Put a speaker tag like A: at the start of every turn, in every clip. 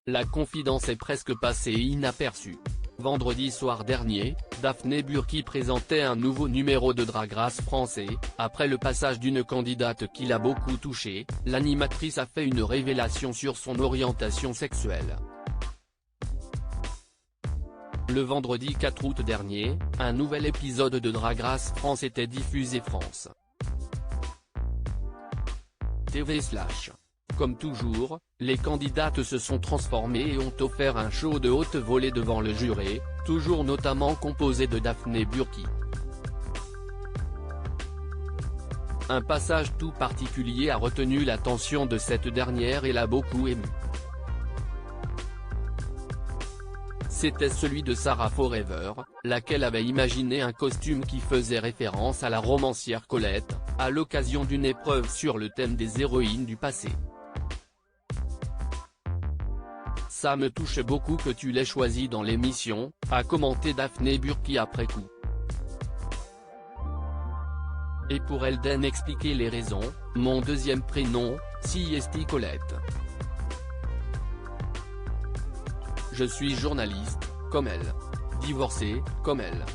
A: La confidence est presque passée inaperçue. Vendredi soir dernier, Daphné Burki présentait un nouveau numéro de Drag Race français. Après le passage d'une candidate qui l'a beaucoup touchée, l'animatrice a fait une révélation sur son orientation sexuelle. Le vendredi 4 août dernier, un nouvel épisode de Drag Race France était diffusé France TV/. Comme toujours, les candidates se sont transformées et ont offert un show de haute volée devant le jury, toujours notamment composé de Daphné Burki. Un passage tout particulier a retenu l'attention de cette dernière et l'a beaucoup émue. C'était celui de Sarah Forever, laquelle avait imaginé un costume qui faisait référence à la romancière Colette, à l'occasion d'une épreuve sur le thème des héroïnes du passé. Ça me touche beaucoup que tu l'aies choisi dans l'émission, a commenté Daphné Burki après coup. Et pour Elden expliquer les raisons, mon deuxième prénom, c'est Colette. Je suis journaliste, comme elle. Divorcée, comme elle.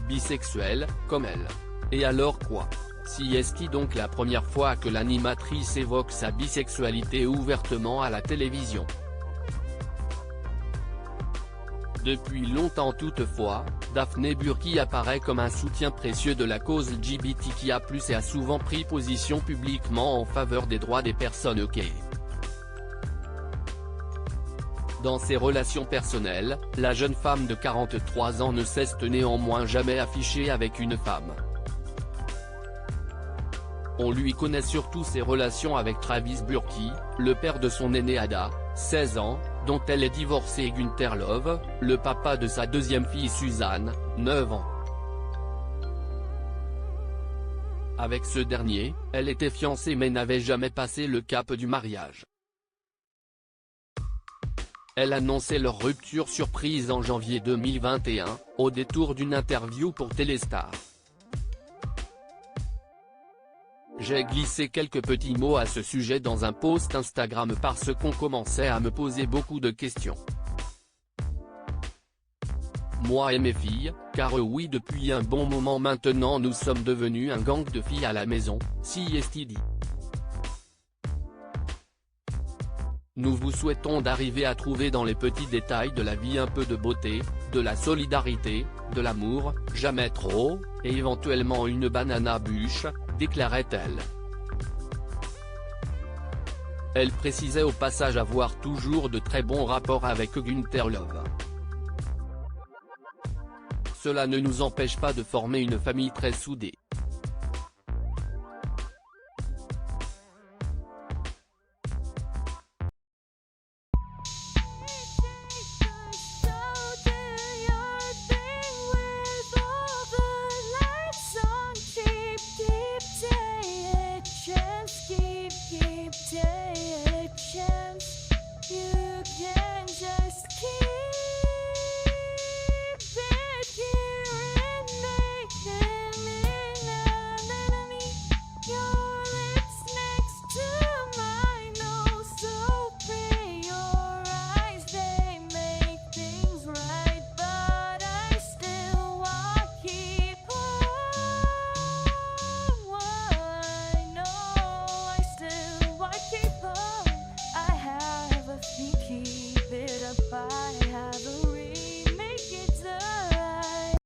A: Bisexuelle, comme elle. Et alors quoi? Si est donc la première fois que l'animatrice évoque sa bisexualité ouvertement à la télévision. Depuis longtemps toutefois, Daphné Burki apparaît comme un soutien précieux de la cause LGBTQIA+, et a souvent pris position publiquement en faveur des droits des personnes gays. Dans ses relations personnelles, la jeune femme de 43 ans ne s'est néanmoins jamais affichée avec une femme. On lui connaît surtout ses relations avec Travis Burki, le père de son aînée Ada, 16 ans, dont elle est divorcée, et Günther Love, le papa de sa deuxième fille Suzanne, 9 ans. Avec ce dernier, elle était fiancée mais n'avait jamais passé le cap du mariage. Elle annonçait leur rupture surprise en janvier 2021, au détour d'une interview pour Téléstar. J'ai glissé quelques petits mots à ce sujet dans un post Instagram parce qu'on commençait à me poser beaucoup de questions. Moi et mes filles, car oui, depuis un bon moment maintenant nous sommes devenus un gang de filles à la maison, c'est dit. Nous vous souhaitons d'arriver à trouver dans les petits détails de la vie un peu de beauté, de la solidarité, de l'amour, jamais trop, et éventuellement une banana bûche, déclarait-elle. Elle précisait au passage avoir toujours de très bons rapports avec Günther Love. Cela ne nous empêche pas de former une famille très soudée.